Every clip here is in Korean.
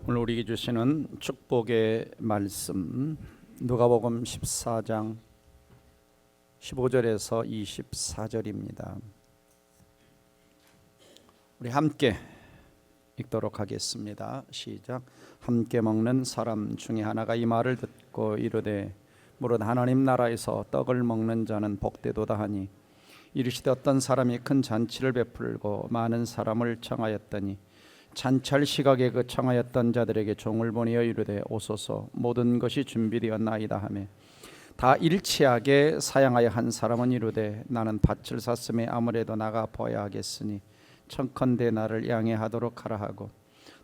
오늘 우리에게 주시는 축복의 말씀 누가복음 14장 15절에서 24절입니다. 우리 함께 읽도록 하겠습니다. 시작. 함께 먹는 사람 중에 하나가 이 말을 듣고 이르되 무릇 하나님 나라에서 떡을 먹는 자는 복되도다 하니 이르시되 어떤 사람이 큰 잔치를 베풀고 많은 사람을 청하였더니 잔치할 시각에 그 청하였던 자들에게 종을 보내어 이르되 오소서 모든 것이 준비되었나이다 하매 다 일치하게 사양하여 한 사람은 이르되 나는 밭을 샀음에 아무래도 나가 보아야 하겠으니 청컨대 나를 양해하도록 하라 하고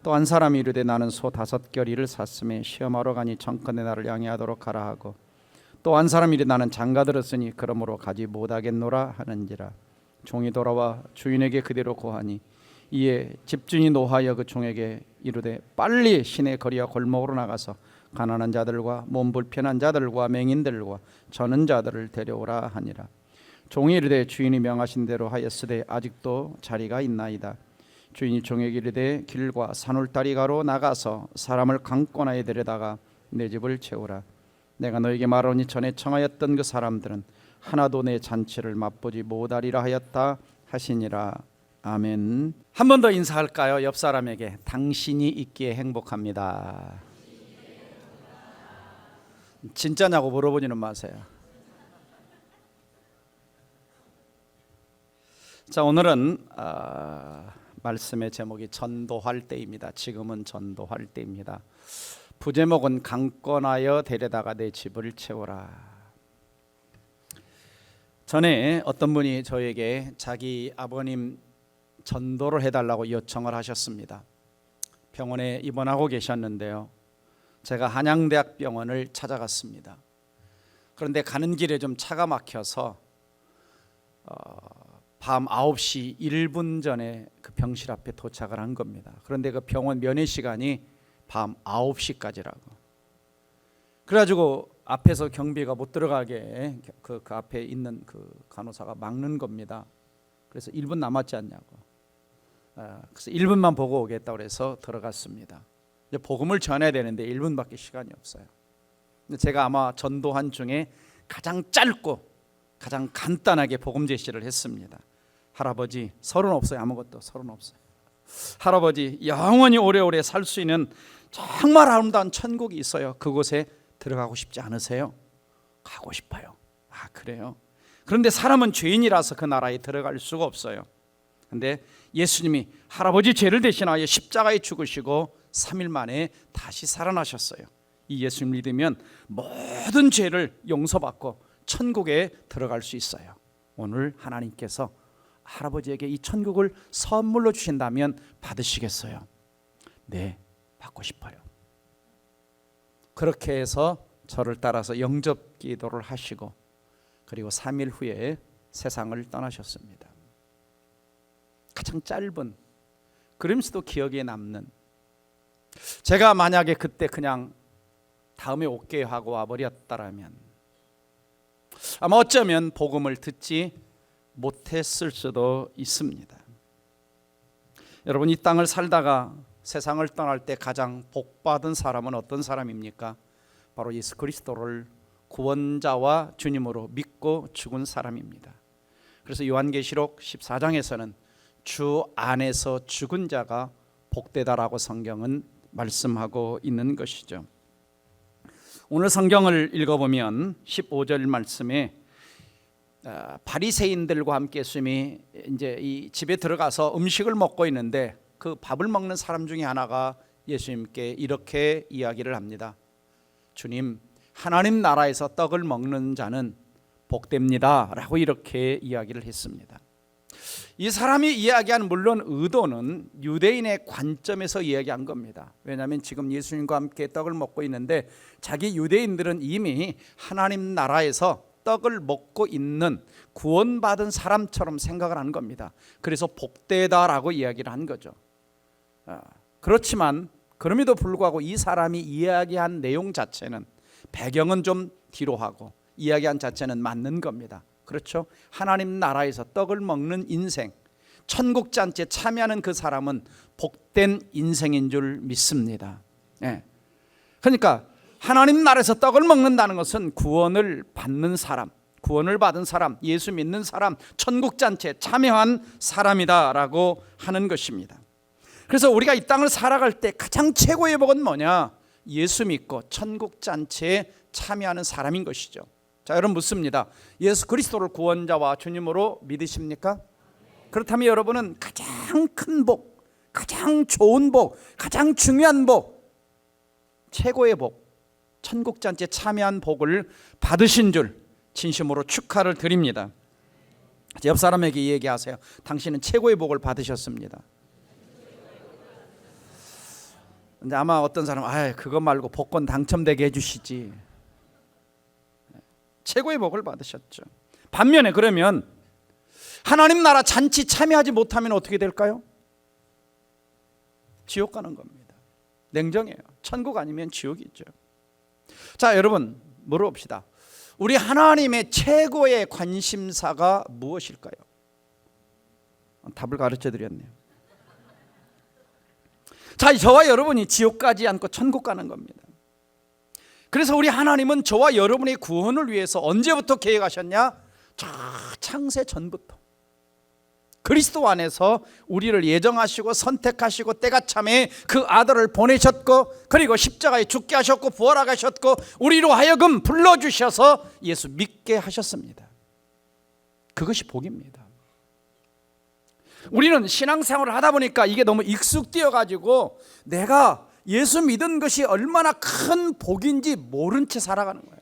또 한 사람이 이르되 나는 소 5겨리를 샀음에 시험하러 가니 청컨대 나를 양해하도록 하라 하고 또 한 사람이 이르되 나는 장가 들었으니 그러므로 가지 못하겠노라 하는지라. 종이 돌아와 주인에게 그대로 고하니 이에 집주인이 노하여 그 종에게 이르되 빨리 시내 거리와 골목으로 나가서 가난한 자들과 몸 불편한 자들과 맹인들과 저는 자들을 데려오라 하니라. 종이 이르되 주인이 명하신 대로 하였으되 아직도 자리가 있나이다. 주인이 종에게 이르되 길과 산울다리가로 나가서 사람을 강권하에 데려다가 내 집을 채우라. 내가 너에게 말하니 전에 청하였던 그 사람들은 하나도 내 잔치를 맛보지 못하리라 하였다 하시니라. 아멘. 한 번 더 인사할까요? 옆 사람에게 당신이 있기에 행복합니다. 진짜냐고 물어보지는 마세요. 자, 오늘은 말씀의 제목이 전도할 때입니다. 지금은 전도할 때입니다. 부제목은 강권하여 데려다가 내 집을 채우라. 전에 어떤 분이 저에게 자기 아버님 전도를 해달라고 요청을 하셨습니다. 병원에 입원하고 계셨는데요, 제가 한양대학병원을 찾아갔습니다. 그런데 가는 길에 좀 차가 막혀서 밤 9시 1분 전에 그 병실 앞에 도착을 한 겁니다. 그런데 그 병원 면회 시간이 밤 9시까지라고. 그래가지고 앞에서 경비가 못 들어가게 그 앞에 있는 그 간호사가 막는 겁니다. 그래서 1분 남았지 않냐고. 그래서 1분만 보고 오겠다고 해서 들어갔습니다. 이제 복음을 전해야 되는데 1분밖에 시간이 없어요. 제가 아마 전도한 중에 가장 짧고 가장 간단하게 복음 제시를 했습니다. 할아버지, 서른 없어요. 아무것도 서른 없어요. 할아버지, 영원히 오래오래 살 수 있는 정말 아름다운 천국이 있어요. 그곳에 들어가고 싶지 않으세요? 가고 싶어요. 아, 그래요? 그런데 사람은 죄인이라서 그 나라에 들어갈 수가 없어요. 그런데 예수님이 할아버지 죄를 대신하여 십자가에 죽으시고 3일 만에 다시 살아나셨어요. 이 예수님 믿으면 모든 죄를 용서받고 천국에 들어갈 수 있어요. 오늘 하나님께서 할아버지에게 이 천국을 선물로 주신다면 받으시겠어요? 네, 받고 싶어요. 그렇게 해서 저를 따라서 영접 기도를 하시고 그리고 3일 후에 세상을 떠나셨습니다. 가장 짧은, 그러면서도 기억에 남는, 제가 만약에 그때 그냥 다음에 올게 하고 와버렸다라면 아마 어쩌면 복음을 듣지 못했을 수도 있습니다. 여러분, 이 땅을 살다가 세상을 떠날 때 가장 복받은 사람은 어떤 사람입니까? 바로 예수 그리스도를 구원자와 주님으로 믿고 죽은 사람입니다. 그래서 요한계시록 14장에서는 주 안에서 죽은 자가 복되다라고 성경은 말씀하고 있는 것이죠. 오늘 성경을 읽어보면 15절 말씀에 바리새인들과 함께 예수님이 이제 이 집에 들어가서 음식을 먹고 있는데 그 밥을 먹는 사람 중에 하나가 예수님께 이렇게 이야기를 합니다. 주님, 하나님 나라에서 떡을 먹는 자는 복됩니다 라고 이렇게 이야기를 했습니다. 이 사람이 이야기한 물론 의도는 유대인의 관점에서 이야기한 겁니다. 왜냐하면 지금 예수님과 함께 떡을 먹고 있는데 자기 유대인들은 이미 하나님 나라에서 떡을 먹고 있는 구원받은 사람처럼 생각을 한 겁니다. 그래서 복되다라고 이야기를 한 거죠. 그렇지만 그럼에도 불구하고 이 사람이 이야기한 내용 자체는, 배경은 좀 뒤로 하고 이야기한 자체는 맞는 겁니다. 그렇죠? 하나님 나라에서 떡을 먹는 인생, 천국 잔치에 참여하는 그 사람은 복된 인생인 줄 믿습니다. 예. 그러니까 하나님 나라에서 떡을 먹는다는 것은 구원을 받는 사람, 구원을 받은 사람, 예수 믿는 사람, 천국 잔치에 참여한 사람이다라고 하는 것입니다. 그래서 우리가 이 땅을 살아갈 때 가장 최고의 복은 뭐냐? 예수 믿고 천국 잔치에 참여하는 사람인 것이죠. 자, 여러분 묻습니다. 예수 그리스도를 구원자와 주님으로 믿으십니까? 그렇다면 여러분은 가장 큰 복, 가장 좋은 복, 가장 중요한 복, 최고의 복, 천국 잔치에 참여한 복을 받으신 줄 진심으로 축하를 드립니다. 옆 사람에게 얘기하세요. 당신은 최고의 복을 받으셨습니다. 근데 아마 어떤 사람은 그거 말고 복권 당첨되게 해주시지. 최고의 복을 받으셨죠. 반면에 그러면 하나님 나라 잔치 참여하지 못하면 어떻게 될까요? 지옥 가는 겁니다. 냉정해요. 천국 아니면 지옥이죠. 자, 여러분 물어봅시다. 우리 하나님의 최고의 관심사가 무엇일까요? 답을 가르쳐 드렸네요. 자, 저와 여러분이 지옥 가지 않고 천국 가는 겁니다. 그래서 우리 하나님은 저와 여러분의 구원을 위해서 언제부터 계획하셨냐? 창세 전부터 그리스도 안에서 우리를 예정하시고 선택하시고 때가 참에 그 아들을 보내셨고, 그리고 십자가에 죽게 하셨고 부활하게 하셨고, 우리로 하여금 불러주셔서 예수 믿게 하셨습니다. 그것이 복입니다. 우리는 신앙생활을 하다 보니까 이게 너무 익숙되어 가지고 내가 예수 믿은 것이 얼마나 큰 복인지 모른 채 살아가는 거예요.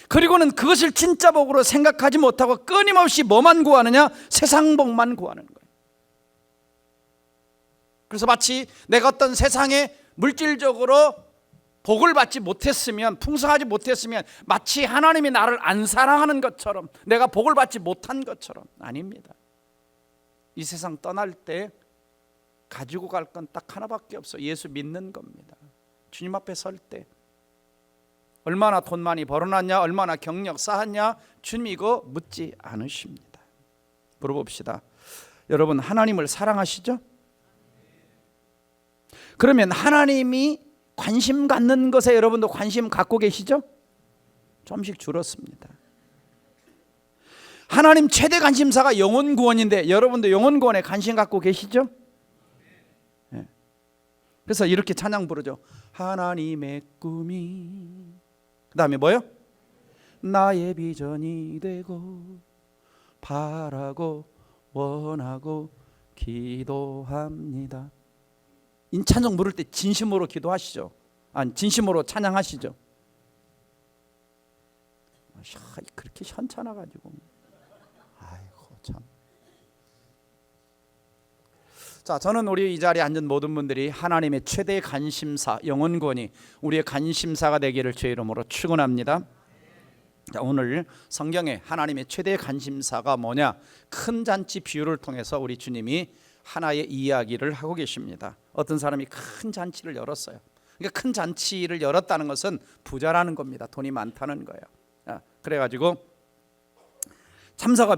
그리고는 그것을 진짜 복으로 생각하지 못하고 끊임없이 뭐만 구하느냐? 세상 복만 구하는 거예요. 그래서 마치 내가 어떤 세상에 물질적으로 복을 받지 못했으면, 풍성하지 못했으면 마치 하나님이 나를 안 사랑하는 것처럼, 내가 복을 받지 못한 것처럼. 아닙니다. 이 세상 떠날 때 가지고 갈 건 딱 하나밖에 없어요. 예수 믿는 겁니다. 주님 앞에 설 때 얼마나 돈 많이 벌어놨냐, 얼마나 경력 쌓았냐, 주님 이거 묻지 않으십니다. 물어봅시다. 여러분 하나님을 사랑하시죠? 그러면 하나님이 관심 갖는 것에 여러분도 관심 갖고 계시죠? 좀씩 줄었습니다. 하나님 최대 관심사가 영혼 구원인데 여러분도 영혼 구원에 관심 갖고 계시죠? 네. 그래서 이렇게 찬양 부르죠. 하나님의 꿈이, 그 다음에 뭐요? 나의 비전이 되고 바라고 원하고 기도합니다. 이 찬양 부를 때 진심으로 기도하시죠? 아니 진심으로 찬양하시죠? 그렇게 현찮아가지고 아이고 참. 자, 저는 우리 이 자리에 앉은 모든 분들이 하나님의 최대 관심사 영혼구원이 우리의 관심사가 되기를 주의 이름으로 축원합니다. 자, 오늘 성경에 하나님의 최대 관심사가 뭐냐? 큰 잔치 비유를 통해서 우리 주님이 하나의 이야기를 하고 계십니다. 어떤 사람이 큰 잔치를 열었어요. 그러니까 큰 잔치를 열었다는 것은 부자라는 겁니다. 돈이 많다는 거예요. 그래가지고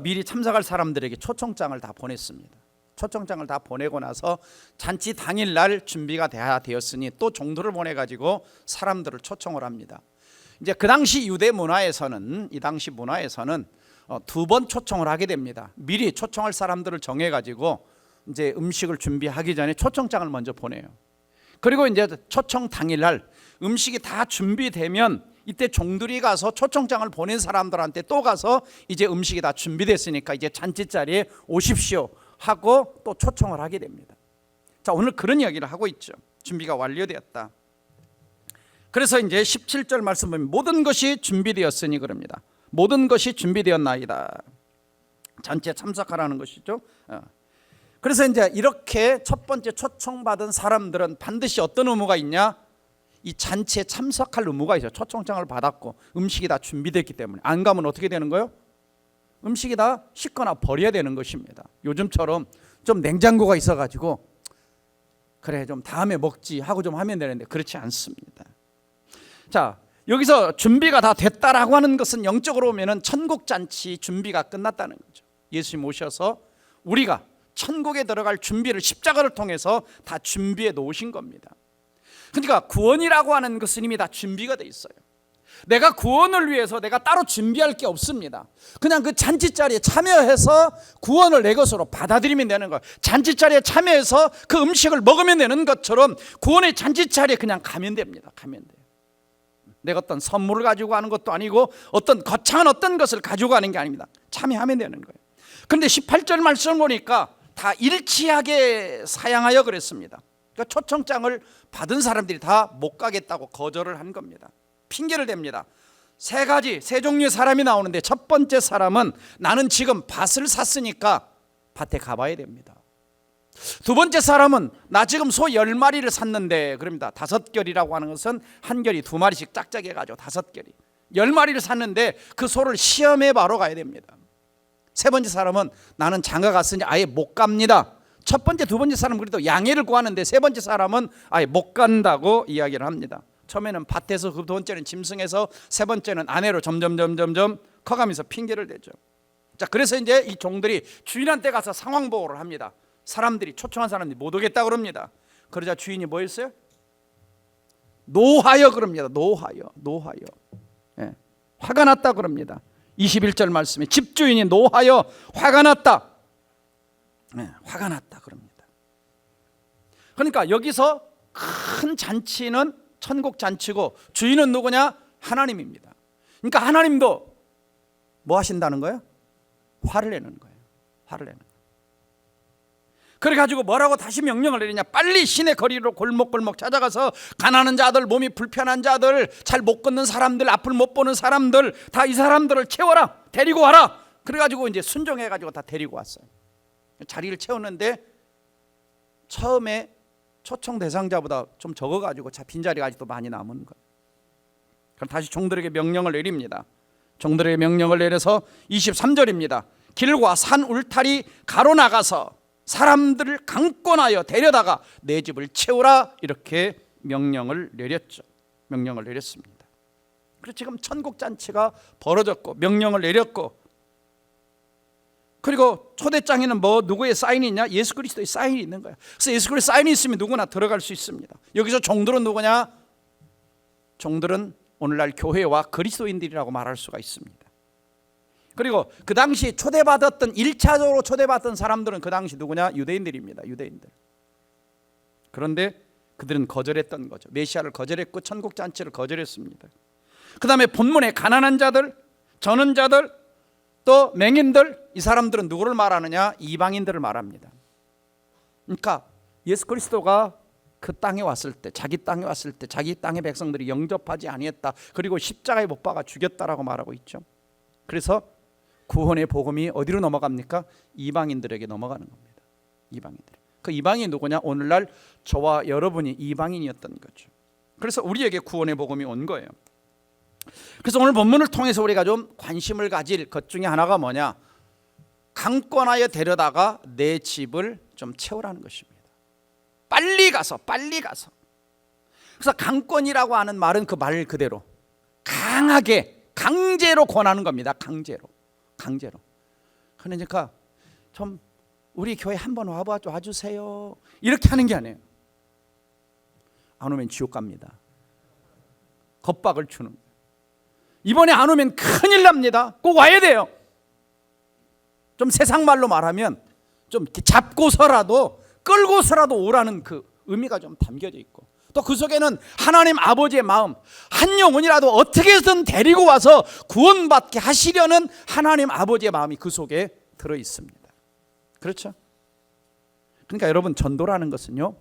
미리 참석할 사람들에게 초청장을 다 보냈습니다. 초청장을 다 보내고 나서 잔치 당일날 준비가 다 되었으니 또 종도를 보내가지고 사람들을 초청을 합니다. 이제 그 당시 유대 문화에서는, 이 당시 문화에서는 두 번 초청을 하게 됩니다. 미리 초청할 사람들을 정해가지고 이제 음식을 준비하기 전에 초청장을 먼저 보내요. 그리고 이제 초청 당일날 음식이 다 준비되면 이때 종들이 가서 초청장을 보낸 사람들한테 또 가서 이제 음식이 다 준비됐으니까 이제 잔치 자리에 오십시오 하고 또 초청을 하게 됩니다. 자, 오늘 그런 이야기를 하고 있죠. 준비가 완료되었다. 그래서 이제 17절 말씀 보면 모든 것이 준비되었으니 그럽니다. 모든 것이 준비되었나이다. 잔치에 참석하라는 것이죠. 그래서 이제 이렇게 첫 번째 초청받은 사람들은 반드시 어떤 의무가 있냐? 이 잔치에 참석할 의무가 있어요. 초청장을 받았고 음식이 다 준비됐기 때문에 안 가면 어떻게 되는 거예요? 음식이 다 식거나 버려야 되는 것입니다. 요즘처럼 좀 냉장고가 있어가지고 그래 좀 다음에 먹지 하고 좀 하면 되는데 그렇지 않습니다. 자, 여기서 준비가 다 됐다라고 하는 것은 영적으로 보면은 천국 잔치 준비가 끝났다는 거죠. 예수님 오셔서 우리가 천국에 들어갈 준비를 십자가를 통해서 다 준비해 놓으신 겁니다. 그러니까 구원이라고 하는 것은 이미 다 준비가 돼 있어요. 내가 구원을 위해서 내가 따로 준비할 게 없습니다. 그냥 그 잔치자리에 참여해서 구원을 내 것으로 받아들이면 되는 거예요. 잔치자리에 참여해서 그 음식을 먹으면 되는 것처럼 구원의 잔치자리에 그냥 가면 됩니다. 가면 돼요. 내가 어떤 선물을 가지고 가는 것도 아니고 어떤 거창한 어떤 것을 가지고 가는 게 아닙니다. 참여하면 되는 거예요. 그런데 18절 말씀을 보니까 다 일치하게 사양하여 그랬습니다. 그러니까 초청장을 받은 사람들이 다 못 가겠다고 거절을 한 겁니다. 핑계를 댑니다. 세 종류의 사람이 나오는데 첫 번째 사람은 나는 지금 밭을 샀으니까 밭에 가봐야 됩니다. 두 번째 사람은 나 지금 소 10마리를 샀는데, 그럽니다. 5결이라고 하는 것은 한 결이 2마리씩 짝짝이 해가지고 5결이 10마리를 샀는데 그 소를 시험해 바로 가야 됩니다. 세 번째 사람은 나는 장가 갔으니 아예 못 갑니다. 첫 번째 두 번째 사람은 그래도 양해를 구하는데 세 번째 사람은 아예 못 간다고 이야기를 합니다. 처음에는 밭에서, 그 두 번째는 짐승에서, 세 번째는 아내로 점점 커가면서 핑계를 대죠. 자, 그래서 이제 이 종들이 주인한테 가서 상황 보고를 합니다. 사람들이, 초청한 사람들이 못 오겠다 그럽니다. 그러자 주인이 뭐 했어요? 노하여 그럽니다. 노하여. 예, 화가 났다 그럽니다. 21절 말씀에 집주인이 노하여 화가 났다. 예, 화가 났다 그럽니다. 그러니까 여기서 큰 잔치는 천국 잔치고 주인은 누구냐? 하나님입니다. 그러니까 하나님도 뭐 하신다는 거예요? 화를 내는 거예요. 화를 내는 거예요. 그래가지고 뭐라고 다시 명령을 내리냐? 빨리 시내 거리로 골목골목 찾아가서 가난한 자들, 몸이 불편한 자들, 잘 못 걷는 사람들, 앞을 못 보는 사람들, 다 이 사람들을 채워라, 데리고 와라. 그래가지고 이제 순종해가지고 다 데리고 왔어요. 자리를 채웠는데 처음에 초청 대상자보다 좀 적어가지고 빈자리가 아직도 많이 남은 거예요. 그럼 다시 종들에게 명령을 내립니다. 종들에게 명령을 내려서 23절입니다. 길과 산 울타리 가로나가서 사람들을 강권하여 데려다가 내 집을 채우라, 이렇게 명령을 내렸죠. 명령을 내렸습니다. 그래서 지금 천국 잔치가 벌어졌고 명령을 내렸고, 그리고 초대장에는 뭐 누구의 사인이 있냐? 예수 그리스도의 사인이 있는 거야. 그래서 예수 그리스도의 사인이 있으면 누구나 들어갈 수 있습니다. 여기서 종들은 누구냐? 종들은 오늘날 교회와 그리스도인들이라고 말할 수가 있습니다. 그리고 그 당시 초대받았던, 1차적으로 초대받던 사람들은 그 당시 누구냐? 유대인들입니다. 유대인들. 그런데 그들은 거절했던 거죠. 메시아를 거절했고 천국 잔치를 거절했습니다. 그 다음에 본문에 가난한 자들, 전원자들, 또 맹인들, 이 사람들은 누구를 말하느냐? 이방인들을 말합니다. 그러니까 예수 그리스도가 그 땅에 왔을 때, 자기 땅에 왔을 때 자기 땅의 백성들이 영접하지 아니했다, 그리고 십자가에 못 박아 죽였다라고 말하고 있죠. 그래서 구원의 복음이 어디로 넘어갑니까? 이방인들에게 넘어가는 겁니다. 이방인들. 그 이방인이 누구냐? 오늘날 저와 여러분이 이방인이었던 거죠. 그래서 우리에게 구원의 복음이 온 거예요. 그래서 오늘 본문을 통해서 우리가 좀 관심을 가질 것 중에 하나가 뭐냐? 강권하여 데려다가 내 집을 좀 채우라는 것입니다. 빨리 가서. 그래서 강권이라고 하는 말은 그 말 그대로 강하게, 강제로 권하는 겁니다. 강제로. 그러니까 좀 우리 교회 한번 와주세요, 이렇게 하는 게 아니에요. 안 오면 지옥 갑니다. 겁박을 주는 거예요. 이번에 안 오면 큰일 납니다. 꼭 와야 돼요. 좀 세상 말로 말하면 좀 잡고서라도, 끌고서라도 오라는 그 의미가 좀 담겨져 있고, 또 그 속에는 하나님 아버지의 마음, 한 영혼이라도 어떻게든 데리고 와서 구원받게 하시려는 하나님 아버지의 마음이 그 속에 들어 있습니다. 그렇죠? 그러니까 여러분, 전도라는 것은요,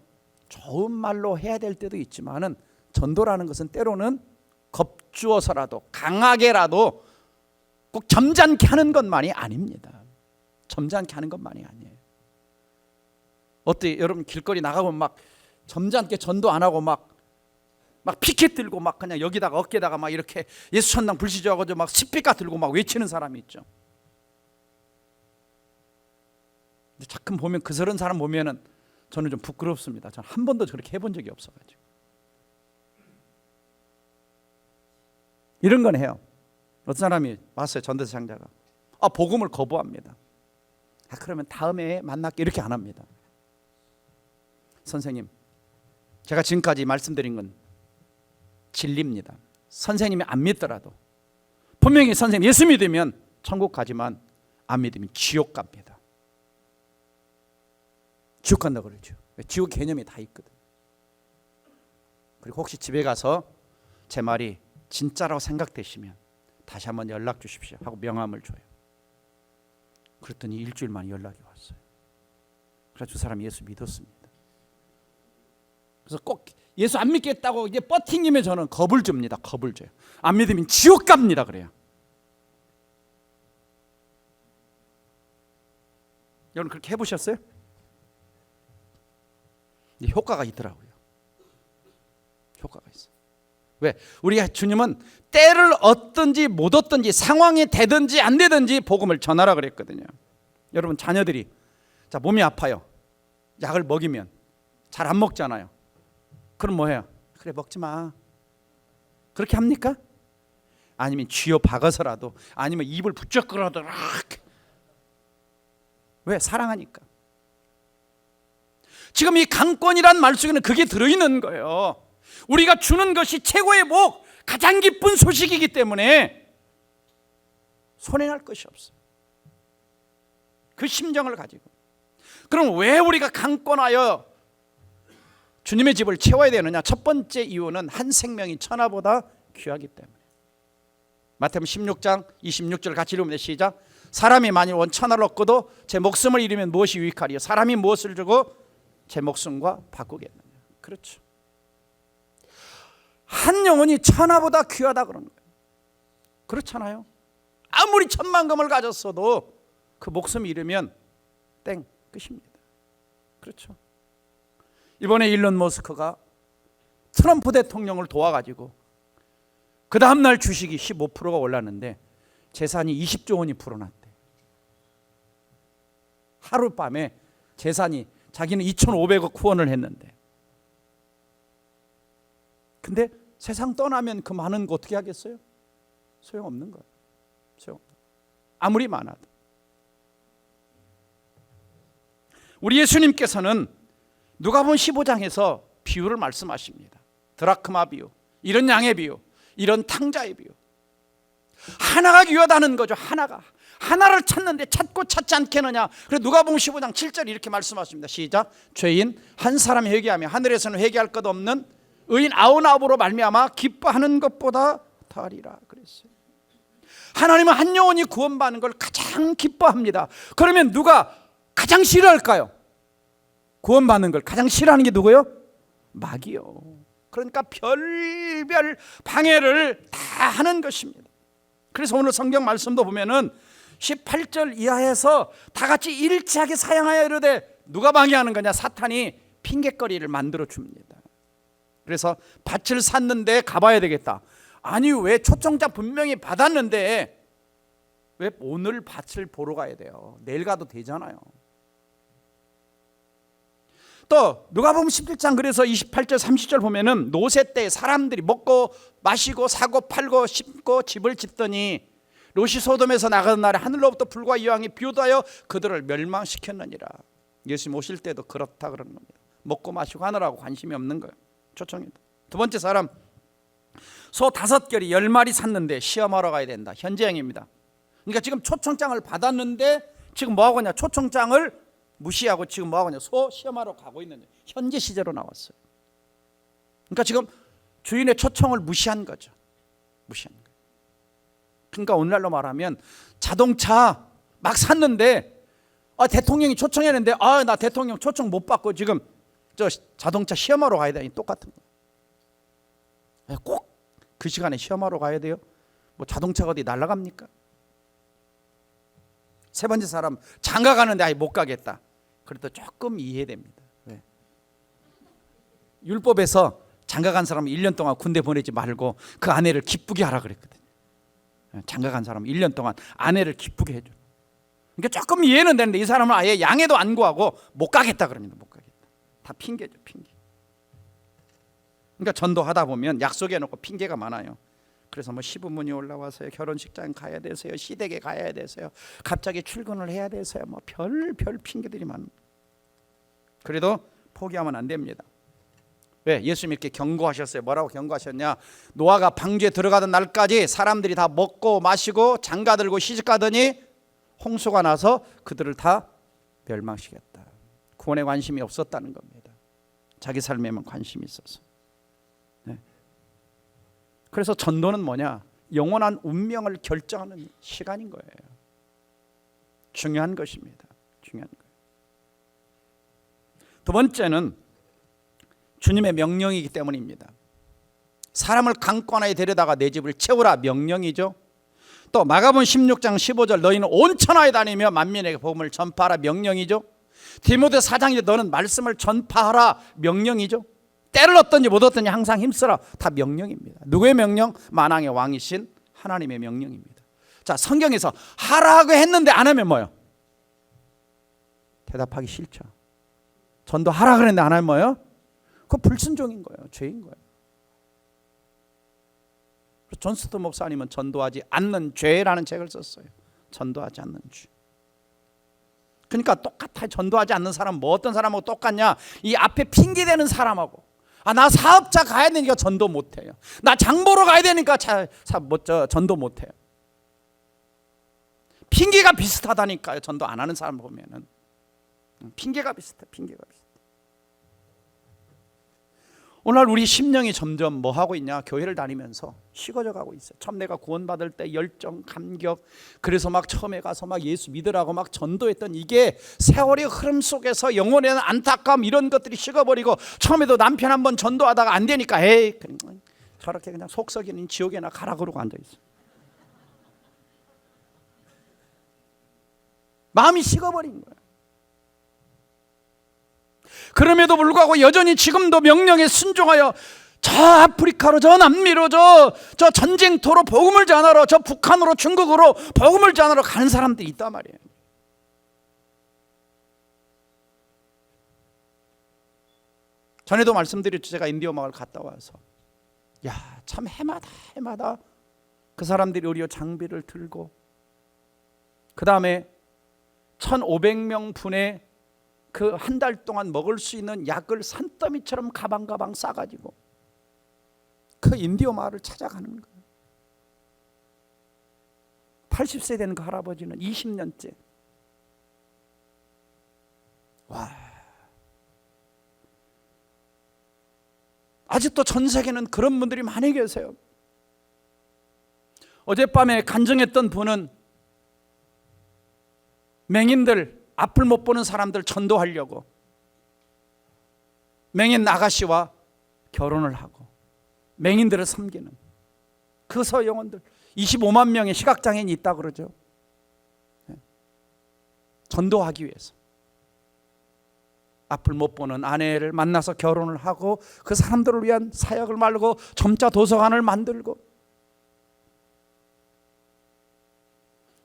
좋은 말로 해야 될 때도 있지만은, 전도라는 것은 때로는 겁주어서라도, 강하게라도 꼭 점잖게 하는 것만이 아닙니다. 점잖게 하는 것만이 아니에요. 어때? 여러분 길거리 나가면 막 점잖게 전도 안 하고 막 피켓 들고 막 그냥 여기다가 어깨다가 막 이렇게 예수 천당 불시조하고 막 스피커 들고 막 외치는 사람이 있죠. 근데 가끔 보면 그런 사람 보면은 저는 좀 부끄럽습니다. 저는 한 번도 그렇게 해본 적이 없어가지고. 이런 건 해요. 어떤 사람이 왔어요. 전도사장자가. 복음을 거부합니다. 그러면 다음에 만날게, 이렇게 안 합니다. 선생님, 제가 지금까지 말씀드린 건 진리입니다. 선생님이 안 믿더라도 분명히 선생님 예수 믿으면 천국 가지만 안 믿으면 지옥 갑니다. 지옥 간다 그러죠. 지옥 개념이 다 있거든. 그리고 혹시 집에 가서 제 말이 진짜라고 생각되시면 다시 한번 연락 주십시오 하고 명함을 줘요. 그랬더니 일주일 만에 연락이 왔어요. 그래서 두 사람이 예수 믿었습니다. 그래서 꼭 예수 안 믿겠다고 이제 버팅이면 저는 겁을 줍니다. 겁을 줘요. 안 믿으면 지옥 갑니다 그래요. 여러분 그렇게 해보셨어요? 효과가 있더라고요. 효과가 있어요. 왜? 우리가 주님은 때를 얻든지 못 얻든지 상황이 되든지 안 되든지 복음을 전하라 그랬거든요. 여러분 자녀들이 자 몸이 아파요. 약을 먹이면 잘 안 먹잖아요. 그럼 뭐 해요? 그래 먹지 마. 그렇게 합니까? 아니면 쥐어 박아서라도 아니면 입을 부쩍 끌어도 왜? 사랑하니까. 지금 이 강권이란 말 속에는 그게 들어있는 거예요. 우리가 주는 것이 최고의 복, 가장 기쁜 소식이기 때문에 손해날 것이 없어요. 그 심정을 가지고. 그럼 왜 우리가 강권하여 주님의 집을 채워야 되느냐? 첫 번째 이유는 한 생명이 천하보다 귀하기 때문에. 마태복음 16장 26절 같이 읽으면 시작. 사람이 만일 원 천하를 얻고도 제 목숨을 잃으면 무엇이 유익하리요? 사람이 무엇을 주고 제 목숨과 바꾸겠느냐? 그렇죠. 한 영혼이 천하보다 귀하다 그런 거예요. 그렇잖아요. 아무리 천만금을 가졌어도 그 목숨 잃으면 땡 끝입니다. 그렇죠. 이번에 일론 머스크가 트럼프 대통령을 도와가지고 그 다음날 주식이 15%가 올랐는데 재산이 20조 원이 불어났대. 하룻밤에 재산이 자기는 2,500억 후원을 했는데 근데 세상 떠나면 그 많은 거 어떻게 하겠어요? 소용없는 거예요. 소용없는. 아무리 많아도. 우리 예수님께서는 누가복음 15장에서 비유를 말씀하십니다. 드라크마 비유, 이런 양의 비유, 이런 탕자의 비유. 하나가 귀하다는 거죠. 하나를 찾는데 찾고 찾지 않겠느냐. 그래서 누가복음 15장 7절 이렇게 말씀하십니다. 시작. 죄인 한 사람이 회개하며 하늘에서는 회개할 것 없는 의인 99으로 말미암아 기뻐하는 것보다 더하리라 그랬어요. 하나님은 한 영혼이 구원받는 걸 가장 기뻐합니다. 그러면 누가 가장 싫어할까요? 구원받는 걸 가장 싫어하는 게 누구요? 마귀요. 그러니까 별별 방해를 다 하는 것입니다. 그래서 오늘 성경 말씀도 보면은 18절 이하에서 다 같이 일치하게 사양하여 이르되 누가 방해하는 거냐? 사탄이 핑계거리를 만들어 줍니다. 그래서 밭을 샀는데 가봐야 되겠다. 아니 왜 초청장 분명히 받았는데 왜 오늘 밭을 보러 가야 돼요? 내일 가도 되잖아요. 또 누가복음 17장 그래서 28절 30절 보면은 노세 때 사람들이 먹고 마시고 사고 팔고 심고 집을 짓더니 롯이 소돔에서 나가는 날에 하늘로부터 불과 이왕이 비오다여 그들을 멸망시켰느니라. 예수님 오실 때도 그렇다 그러는 겁니다. 먹고 마시고 하느라고 관심이 없는 거예요. 초청이다. 두 번째 사람 소 5결이 10마리 샀는데 시험하러 가야 된다. 현재형입니다. 그러니까 지금 초청장을 받았는데 지금 뭐하고 있냐? 초청장을 무시하고 지금 뭐하고 있냐? 소 시험하러 가고 있는 현재 시제로 나왔어요. 그러니까 지금 주인의 초청을 무시한 거죠. 무시한 거예요. 그러니까 오늘날로 말하면 자동차 막 샀는데 대통령이 초청했는데 나 대통령 초청 못 받고 지금 저 자동차 시험하러 가야 되니 똑같은 거예요. 꼭 그 시간에 시험하러 가야 돼요? 뭐 자동차가 어디 날아갑니까? 세 번째 사람 장가 가는데 못 가겠다. 그래도 조금 이해됩니다. 왜? 율법에서 장가 간 사람은 1년 동안 군대 보내지 말고 그 아내를 기쁘게 하라 그랬거든요. 장가 간 사람은 1년 동안 아내를 기쁘게 해줘. 그러니까 조금 이해는 되는데 이 사람은 아예 양해도 안 구하고 못 가겠다 그럽니다. 못 가겠다. 다 핑계죠, 핑계. 그러니까 전도하다 보면 약속해놓고 핑계가 많아요. 그래서 뭐 시부모님 올라와서요, 결혼식장 가야 되세요, 시댁에 가야 되세요, 갑자기 출근을 해야 되세요, 뭐 별 핑계들이 많습니다. 그래도 포기하면 안 됩니다. 왜? 예수님이 이렇게 경고하셨어요. 뭐라고 경고하셨냐? 노아가 방주에 들어가던 날까지 사람들이 다 먹고 마시고 장가들고 시집가더니 홍수가 나서 그들을 다 멸망시켰다. 구원에 관심이 없었다는 겁니다. 자기 삶에만 관심이 있어서. 네. 그래서 전도는 뭐냐? 영원한 운명을 결정하는 시간인 거예요. 중요한 것입니다. 중요한 거예요. 두 번째는 주님의 명령이기 때문입니다. 사람을 강권하에 데려다가 내 집을 채우라, 명령이죠. 또 마가복음 16장 15절 너희는 온 천하에 다니며 만민에게 복음을 전파하라, 명령이죠. 디모데 4장 1 너는 말씀을 전파하라, 명령이죠. 때를 얻든지 못 얻든지 항상 힘쓰라, 다 명령입니다. 누구의 명령? 만왕의 왕이신 하나님의 명령입니다. 자, 성경에서 하라고 했는데 안 하면 뭐예요? 대답하기 싫죠. 전도하라 그랬는데 안 하면 뭐예요? 그거 불순종인 거예요. 죄인 거예요. 존 스토 목사님은 전도하지 않는 죄라는 책을 썼어요. 전도하지 않는 죄. 그러니까 똑같아요. 전도하지 않는 사람 뭐 어떤 사람하고 똑같냐? 이 앞에 핑계대는 사람하고, 나 사업자 가야 되니까 전도 못해요. 나 장 보러 가야 되니까 전도 못해요. 핑계가 비슷하다니까요. 전도 안 하는 사람 보면은 핑계가 비슷해. 핑계가 비슷해. 오늘 우리 심령이 점점 뭐 하고 있냐? 교회를 다니면서 식어져 가고 있어요. 처음 내가 구원받을 때 열정, 감격, 그래서 막 처음에 가서 막 예수 믿으라고 막 전도했던 이게 세월의 흐름 속에서 영혼에 대한 안타까움 이런 것들이 식어버리고, 처음에도 남편 한번 전도하다가 안 되니까 에이 저렇게 그냥 속 썩이는 지옥에나 가라 그러고 앉아있어. 마음이 식어버린 거야. 그럼에도 불구하고 여전히 지금도 명령에 순종하여 저 아프리카로, 저 남미로, 저 전쟁터로 복음을 전하러, 저 북한으로, 중국으로 복음을 전하러 가는 사람들이 있단 말이에요. 전에도 말씀드렸죠. 제가 인디오 마을 갔다 와서 참 해마다 그 사람들이 우리 장비를 들고, 그 다음에 1,500명 분의 그 한 달 동안 먹을 수 있는 약을 산더미처럼 가방 싸가지고 그 인디오 마을을 찾아가는 거예요. 80세 된 그 할아버지는 20년째. 와, 아직도 전 세계는 그런 분들이 많이 계세요. 어젯밤에 간증했던 분은 맹인들, 앞을 못 보는 사람들 전도하려고 맹인 아가씨와 결혼을 하고 맹인들을 섬기는 그 서영원들, 25만 명의 시각장애인이 있다 그러죠. 전도하기 위해서 앞을 못 보는 아내를 만나서 결혼을 하고 그 사람들을 위한 사역을 말고 점자 도서관을 만들고,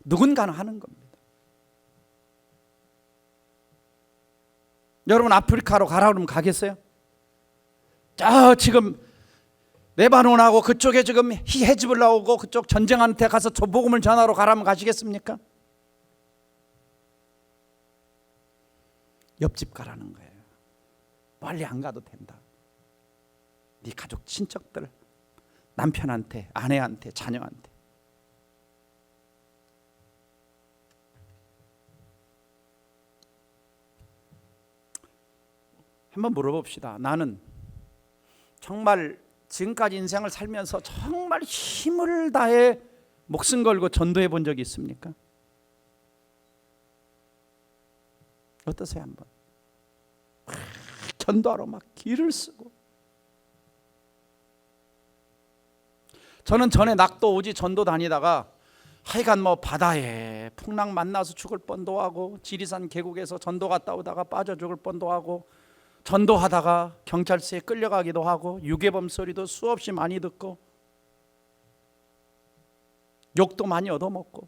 누군가는 하는 겁니다. 여러분 아프리카로 가라 그러면 가겠어요? 지금 레바논하고 그쪽에 지금 헤즈볼 나오고 그쪽 전쟁하는 데 가서 저 복음을 전하러 가라면 가시겠습니까? 옆집 가라는 거예요. 멀리 안 가도 된다. 네 가족 친척들, 남편한테, 아내한테, 자녀한테. 한번 물어봅시다. 나는 정말 지금까지 인생을 살면서 정말 힘을 다해 목숨 걸고 전도해 본 적이 있습니까? 어떠세요? 한번 전도하러 막 길을 쓰고. 저는 전에 낙도 오지 전도 다니다가 하여간 뭐 바다에 풍랑 만나서 죽을 뻔도 하고, 지리산 계곡에서 전도 갔다 오다가 빠져 죽을 뻔도 하고, 전도하다가 경찰서에 끌려가기도 하고, 유괴범 소리도 수없이 많이 듣고, 욕도 많이 얻어먹고.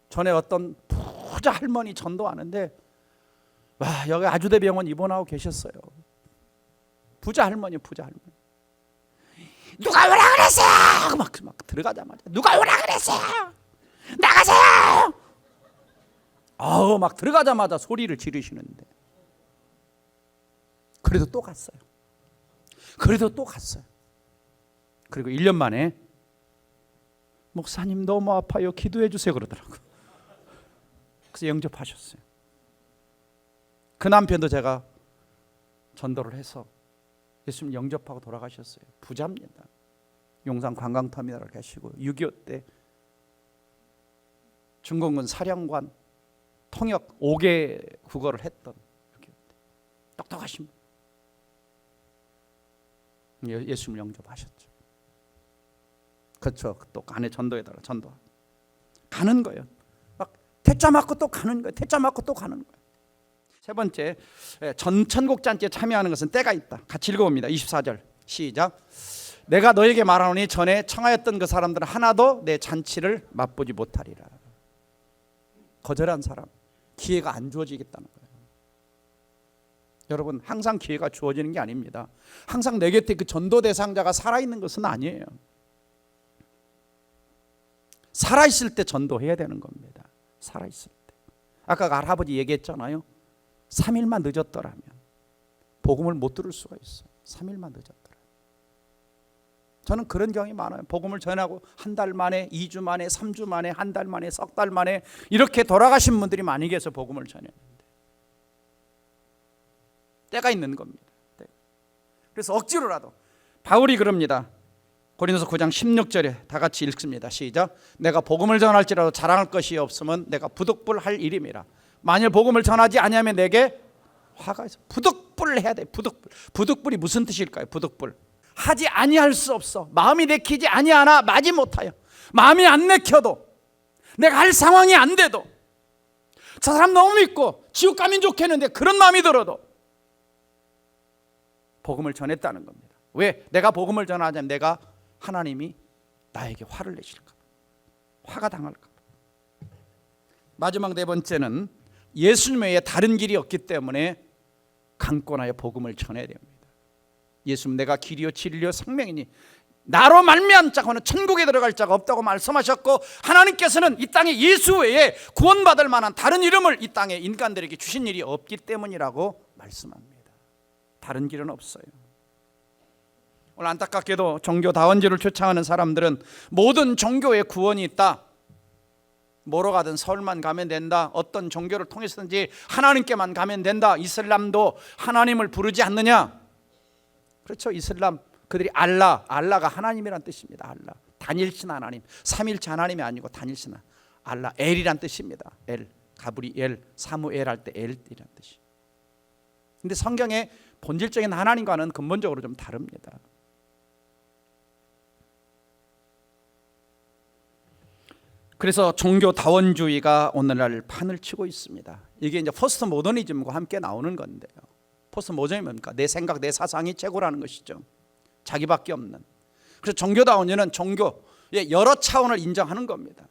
전에 어떤 부자 할머니 전도하는데, 와, 여기 아주대병원 입원하고 계셨어요. 부자 할머니. 누가 오라 그랬어요? 막 들어가자마자 누가 오라 그랬어요? 나가세요! 막 들어가자마자 소리를 지르시는데, 그래도 또 갔어요. 그리고 1년 만에 목사님 너무 아파요, 기도해 주세요 그러더라고요. 그래서 영접하셨어요. 그 남편도 제가 전도를 해서 예수님 영접하고 돌아가셨어요. 부자입니다. 용산 관광터미널을 가시고 6.25 때 중공군 사령관 통역 5개 국어를 했던 똑똑하신 분. 예수님 영접하셨죠. 그렇죠. 또 아내 전도에다가 전도 가는 거예요. 막 퇴짜 맞고 또 가는 거예요. 퇴짜 맞고 또 가는 거예요. 세 번째, 천국잔치에 참여하는 것은 때가 있다. 같이 읽어봅니다. 24절 시작. 내가 너에게 말하노니 전에 청하였던 그 사람들은 하나도 내 잔치를 맛보지 못하리라. 거절한 사람 기회가 안 주어지겠다는 거예요. 여러분, 항상 기회가 주어지는 게 아닙니다. 항상 내 곁에 그 전도 대상자가 살아있는 것은 아니에요. 살아있을 때 전도해야 되는 겁니다. 살아있을 때. 아까 그 할아버지 얘기했잖아요. 3일만 늦었더라면 복음을 못 들을 수가 있어요. 3일만 늦었더라면. 저는 그런 경험이 많아요. 복음을 전하고 한 달 만에, 2주 만에, 3주 만에, 한 달 만에, 석 달 만에 이렇게 돌아가신 분들이 많이 계셔서 복음을 전했는데 때가 있는 겁니다. 그래서 억지로라도 바울이 그럽니다. 고린도서 9장 16절에 다 같이 읽습니다. 시작. 내가 복음을 전할지라도 자랑할 것이 없으면 내가 부득불할 일임이라. 만일 복음을 전하지 아니하면 내게 화가 있어. 부득불 해야 돼. 부득불이 무슨 뜻일까요? 부득불. 하지 아니할 수 없어. 마음이 내키지 아니하나 마지 못하여. 마음이 안 내켜도, 내가 할 상황이 안 돼도, 저 사람 너무 믿고 지옥 가면 좋겠는데 그런 마음이 들어도 복음을 전했다는 겁니다. 왜? 내가 복음을 전하자면 내가 하나님이 나에게 화를 내실까 봐, 화가 당할까 봐. 마지막 네 번째는 예수님 외에 다른 길이 없기 때문에 강권하여 복음을 전해야 됩니다. 예수님 내가 길이요 진리요 생명이니 나로 말미암은 자고는 천국에 들어갈 자가 없다고 말씀하셨고, 하나님께서는 이 땅에 예수 외에 구원받을 만한 다른 이름을 이 땅에 인간들에게 주신 일이 없기 때문이라고 말씀합니다. 다른 길은 없어요. 오늘 안타깝게도 종교다원주의를 쫓아가는 사람들은 모든 종교에 구원이 있다, 뭐로 가든 서울만 가면 된다, 어떤 종교를 통해서든지 하나님께만 가면 된다, 이슬람도 하나님을 부르지 않느냐. 그렇죠. 이슬람 그들이 알라가 하나님이란 뜻입니다. 알라, 단일신 하나님, 삼일체 하나님이 아니고 단일신 알라, 엘이란 뜻입니다. 엘, 가브리엘, 사무엘 할 때 엘이란 뜻이. 근데 성경의 본질적인 하나님과는 근본적으로 좀 다릅니다. 그래서 종교다원주의가 오늘날 판을 치고 있습니다. 이게 이제 포스트 모더니즘과 함께 나오는 건데요. 포스트 모더니즘이 뭡니까? 내 생각, 내 사상이 최고라는 것이죠. 자기밖에 없는. 그래서 종교다원주의는 종교의 여러 차원을 인정하는 겁니다.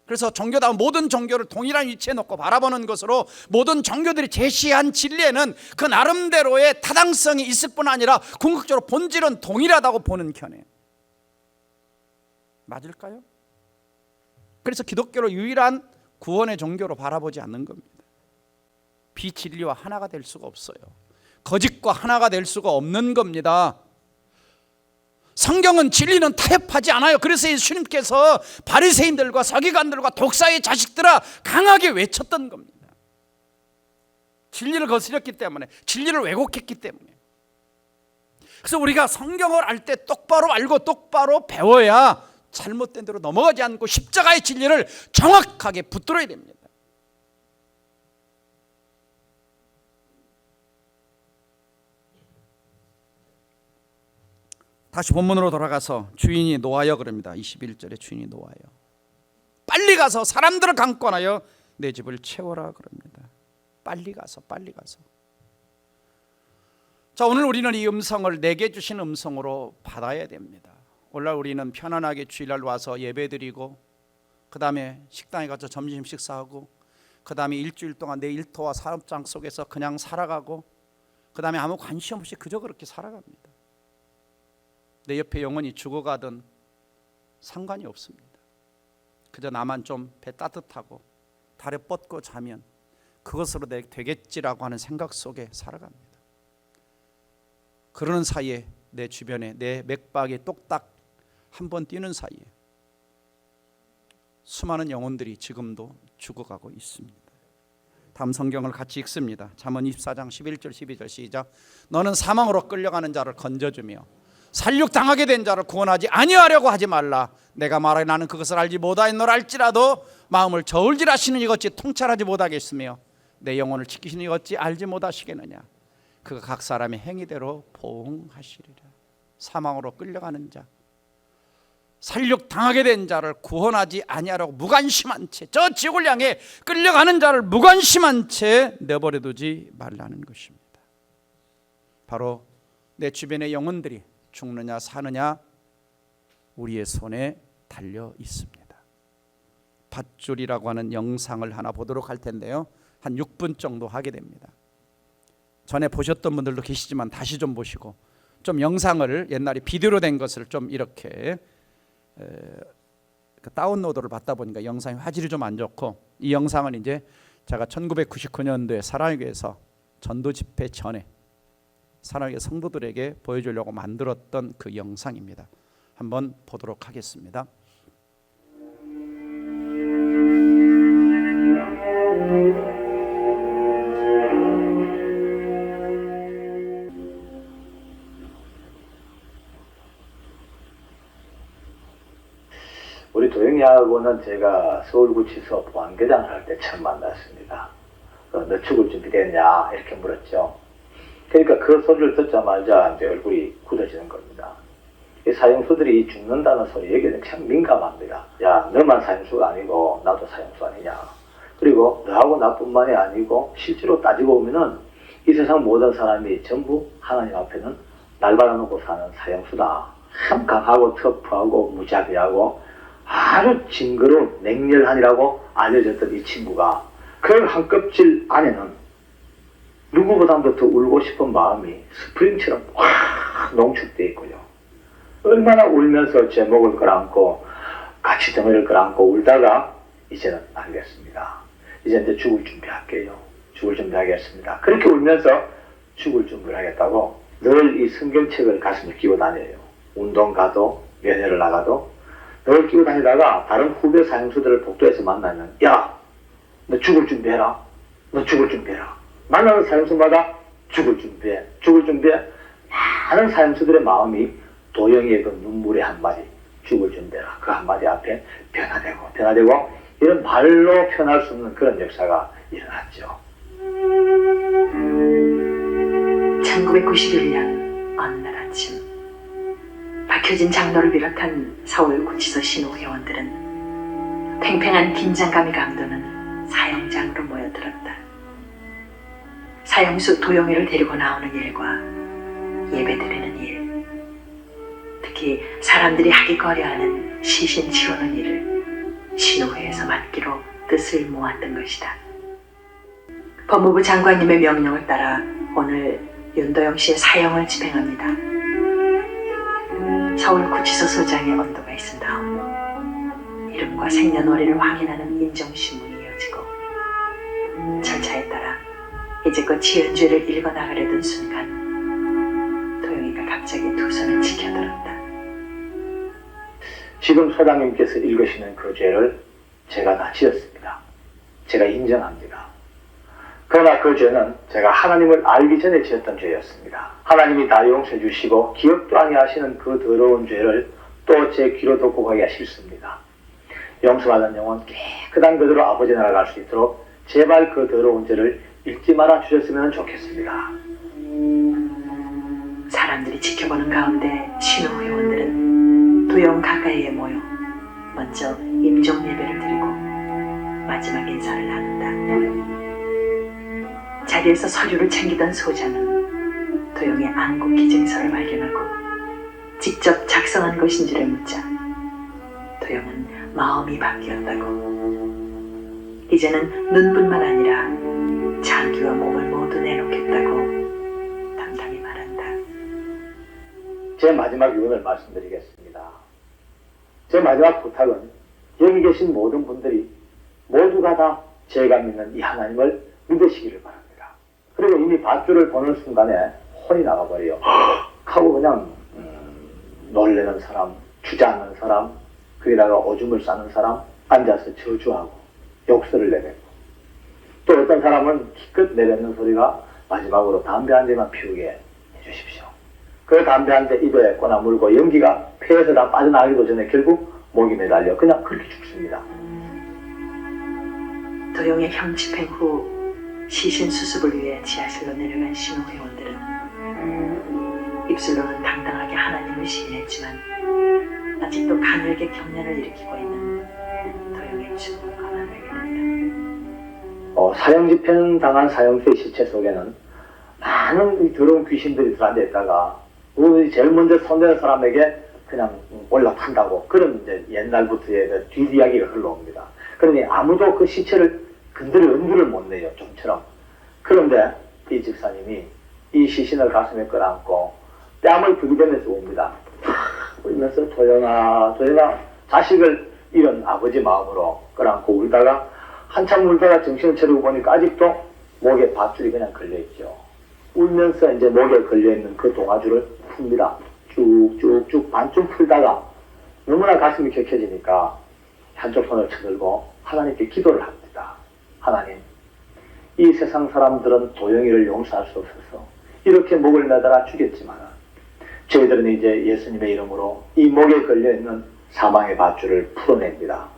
그래서 종교다운 모든 종교를 동일한 위치에 놓고 바라보는 것으로 모든 종교들이 제시한 진리에는 그 나름대로의 타당성이 있을 뿐 아니라 궁극적으로 본질은 동일하다고 보는 견해. 맞을까요? 그래서 기독교를 유일한 구원의 종교로 바라보지 않는 겁니다. 비진리와 하나가 될 수가 없어요. 거짓과 하나가 될 수가 없는 겁니다. 성경은 진리는 타협하지 않아요. 그래서 예수님께서 바리새인들과 서기관들과 독사의 자식들아 강하게 외쳤던 겁니다. 진리를 거스렸기 때문에, 진리를 왜곡했기 때문에. 그래서 우리가 성경을 알 때 똑바로 알고 똑바로 배워야 잘못된 대로 넘어가지 않고 십자가의 진리를 정확하게 붙들어야 됩니다. 다시 본문으로 돌아가서 주인이 노하여 그럽니다. 21절에 주인이 노하여 빨리 가서 사람들을 강권하여 내 집을 채워라 그럽니다. 빨리 가서. 자, 오늘 우리는 이 음성을 내게 주신 음성으로 받아야 됩니다. 오늘날 우리는 편안하게 주일날 와서 예배드리고, 그 다음에 식당에 가서 점심 식사하고, 그 다음에 일주일 동안 내 일터와 사업장 속에서 그냥 살아가고, 그 다음에 아무 관심 없이 그저 그렇게 살아갑니다. 내 옆에 영혼이 죽어가든 상관이 없습니다. 그저 나만 좀 배 따뜻하고 달에 뻗고 자면 그것으로 되겠지라고 하는 생각 속에 살아갑니다. 그러는 사이에 내 주변에 내 맥박이 똑딱 한 번 뛰는 사이에 수많은 영혼들이 지금도 죽어가고 있습니다. 다음 성경을 같이 읽습니다. 잠언 24장 11절 12절 시작. 너는 사망으로 끌려가는 자를 건져주며 살육당하게 된 자를 구원하지 아니하려고 하지 말라. 내가 말하니 나는 그것을 알지 못하였노라 할지라도 마음을 저울질하시는 이것이 통찰하지 못하겠으며 내 영혼을 지키시는 이것이 알지 못하시겠느냐. 그가 각 사람의 행위대로 보응하시리라. 사망으로 끌려가는 자, 살육당하게 된 자를 구원하지 아니하라고 무관심한 채, 저 지옥을 향해 끌려가는 자를 무관심한 채 내버려두지 말라는 것입니다. 바로 내 주변의 영혼들이 죽느냐 사느냐 우리의 손에 달려 있습니다. 밧줄이라고 하는 영상을 하나 보도록 할 텐데요, 한 6분 정도 하게 됩니다. 전에 보셨던 분들도 계시지만 다시 좀 보시고, 좀 영상을 옛날에 비디오로 된 것을 좀 이렇게 다운로드를 받다 보니까 영상이 화질이 좀 안 좋고, 이 영상은 이제 제가 1999년도에 사랑의 교회에서 전도 집회 전에 사랑의 성도들에게 보여주려고 만들었던 그 영상입니다. 한번 보도록 하겠습니다. 우리 도영이하고는 제가 서울구치소 보안대장을 할 때 처음 만났습니다. 너 죽을 준비됐냐? 이렇게 물었죠. 그러니까 그 소리를 듣자마자 이제 얼굴이 굳어지는 겁니다. 이 사형수들이 죽는다는 소리 여기는 참 민감합니다. 야, 너만 사형수가 아니고 나도 사형수 아니냐. 그리고 너하고 나뿐만이 아니고 실제로 따지고 보면은 이 세상 모든 사람이 전부 하나님 앞에는 날 받아놓고 사는 사형수다. 참 강하고 터프하고 무자비하고 아주 징그러운 맹렬한이라고 알려졌던 이 친구가 그 한 껍질 안에는 누구보다도 더 울고 싶은 마음이 스프링처럼 확 농축되어 있고요. 얼마나 울면서 제 목을 끌어안고 같이 덩어리를 끌어안고 울다가 이제는 알겠습니다. 이제 죽을 준비할게요. 죽을 준비하겠습니다. 그렇게 울면서 죽을 준비를 하겠다고 늘 이 성경책을 가슴에 끼고 다녀요. 운동 가도 면회를 나가도 늘 끼고 다니다가 다른 후배 사형수들을 복도에서 만나면, 야, 너 죽을 준비해라. 너 죽을 준비해라. 만나는 사형수마다 죽을 준비해. 죽을 준비해. 많은 사형수들의 마음이 도영이의 그 눈물의 한마디, 죽을 준비해라. 그 한마디 앞에 변화되고 이런 말로 표현할 수 없는 그런 역사가 일어났죠. 1991년 어느 날 아침, 박효진 장로를 비롯한 서울구치소 신호 회원들은 팽팽한 긴장감이 감도는 사형장으로 모여들었다. 사형수 도영이를 데리고 나오는 일과 예배드리는 일, 특히 사람들이 하기 꺼려하는 시신 치우는 일을 신호회에서 맡기로 뜻을 모았던 것이다. 법무부 장관님의 명령을 따라 오늘 윤도영 씨의 사형을 집행합니다. 서울구치소 소장의 언도가 있은 다음 이름과 생년월일을 확인하는 인정신문이 이어지고, 절차에 따라 이제껏 지은 죄를 읽어나가려던 순간 도영이가 갑자기 두 손을 지켜들었다. 지금 소장님께서 읽으시는 그 죄를 제가 다 지었습니다. 제가 인정합니다. 그러나 그 죄는 제가 하나님을 알기 전에 지었던 죄였습니다. 하나님이 다 용서해 주시고 기억도 아니하시는 그 더러운 죄를 또 제 귀로 듣고 가기가 싫습니다. 용서받은 영혼 깨끗한 그대로 아버지 나라 갈 수 있도록 제발 그 더러운 죄를 읽지 말아 주셨으면 좋겠습니다. 사람들이 지켜보는 가운데 신호 회원들은 도영 가까이에 모여 먼저 임종 예배를 드리고 마지막 인사를 나눈다. 자리에서 서류를 챙기던 소장은 도영의 안국 기증서를 발견하고 직접 작성한 것인지를 묻자 도영은 마음이 바뀌었다고, 이제는 눈뿐만 아니라 장기와 몸을 모두 내놓겠다고 담담히 말한다. 제 마지막 유언을 말씀드리겠습니다. 제 마지막 부탁은 여기 계신 모든 분들이 모두가 다 제가 믿는 이 하나님을 믿으시기를 바랍니다. 그리고 이미 밧줄을 보는 순간에 혼이 나가버려요. 하고 그냥 놀래는 사람, 주저앉는 사람, 거기다가 오줌을 싸는 사람, 앉아서 저주하고 욕설을 내뱉고, 또 어떤 사람은 기껏 내뱉는 소리가 마지막으로 담배 한 대만 피우게 해주십시오. 그 담배 한 대 입에 꼬나물고 연기가 폐에서 다 빠져나가기도 전에 결국 목이 매달려 그냥 그렇게 죽습니다. 도용의 형 집행 후 시신 수습을 위해 지하실로 내려간 신호 회원들은 입술로는 당당하게 하나님을 시인했지만 아직도 가늘게 경련을 일으키고 있는 도용의 죽음을 거론하게 된다. 사형 집행 당한 사형수의 시체 속에는 많은 더러운 귀신들이 들어앉아 있다가 우리 제일 먼저 손대는 사람에게 그냥 올라탄다고 그런 이제 옛날부터의 뒷이야기가 흘러옵니다. 그러니 아무도 그 시체를 건드릴 엄두를 못 내요, 좀처럼. 그런데 이 집사님이 이 시신을 가슴에 끌어안고 뺨을 들이대면서 옵니다. 울면서 도영아 자식을 잃은 아버지 마음으로 끌어안고 울다가 한참 울다가 정신을 차리고 보니까 아직도 목에 밧줄이 그냥 걸려있죠. 울면서 이제 목에 걸려있는 그 동아줄을 풉니다. 쭉쭉쭉 반쯤 풀다가 너무나 가슴이 격해지니까 한쪽 손을 쳐들고 하나님께 기도를 합니다. 하나님, 이 세상 사람들은 도영이를 용서할 수 없어서 이렇게 목을 매달아 죽였지만 저희들은 이제 예수님의 이름으로 이 목에 걸려있는 사망의 밧줄을 풀어냅니다.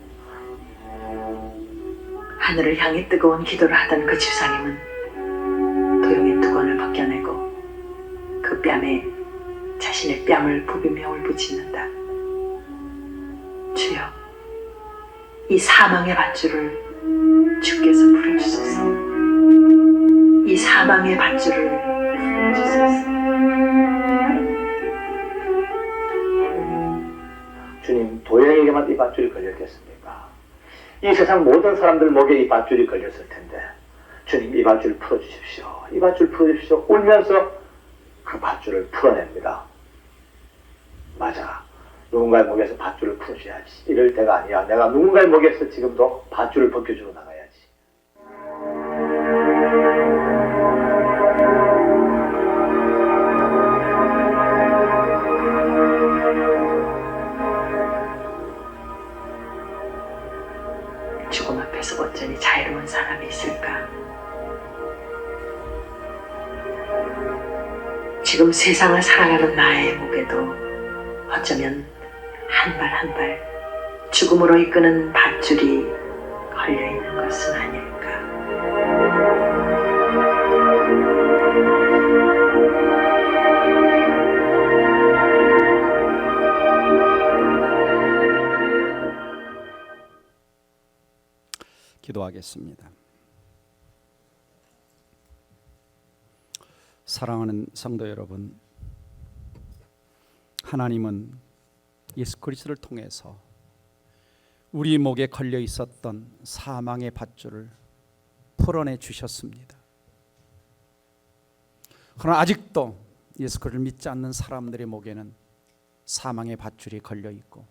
하늘을 향해 뜨거운 기도를 하던 그 집사님은 도용의 두건을 벗겨내고 그 뺨에 자신의 뺨을 부비며 울부짖는다. 주여, 이 사망의 밧줄을 주께서 풀어주소서. 이 사망의 밧줄을 풀어주소서. 주님, 도영에게만 이 밧줄이 걸렸겠습니까? 이 세상 모든 사람들 목에 이 밧줄이 걸렸을 텐데 주님, 이 밧줄을 풀어주십시오. 이 밧줄 풀어주십시오. 울면서 그 밧줄을 풀어냅니다. 맞아. 누군가의 목에서 밧줄을 풀어줘야지. 이럴 때가 아니야. 내가 누군가의 목에서 지금도 밧줄을 벗겨주러 나가야지. 죽음 앞에서 어쩌니 자유로운 사람이 있을까? 지금 세상을 살아가는 나의 목에도 어쩌면 한 발 한 발 죽음으로 이끄는 밧줄이 걸려있는 것은 아닐까? 기도하겠습니다. 사랑하는 성도 여러분, 하나님은 예수 그리스도를 통해서 우리 목에 걸려 있었던 사망의 밧줄을 풀어내 주셨습니다. 그러나 아직도 예수 그리스도를 믿지 않는 사람들의 목에는 사망의 밧줄이 걸려 있고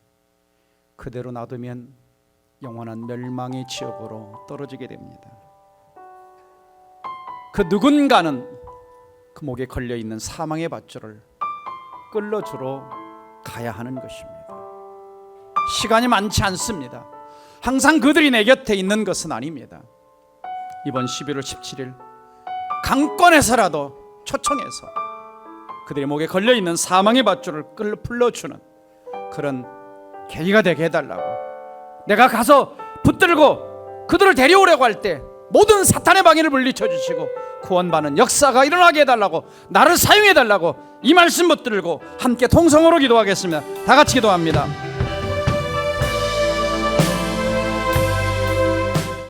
그대로 놔두면 영원한 멸망의 지옥으로 떨어지게 됩니다. 그 누군가는 그 목에 걸려 있는 사망의 밧줄을 끌어주러 가야 하는 것입니다. 시간이 많지 않습니다. 항상 그들이 내 곁에 있는 것은 아닙니다. 이번 11월 17일 강권에서라도 초청해서 그들의 목에 걸려 있는 사망의 밧줄을 풀어주는 그런 계기가 되게 해달라고, 내가 가서 붙들고 그들을 데려오려고 할 때 모든 사탄의 방해를 물리쳐 주시고 구원받는 역사가 일어나게 해달라고, 나를 사용해 달라고 이 말씀 붙들고 함께 통성으로 기도하겠습니다. 다 같이 기도합니다.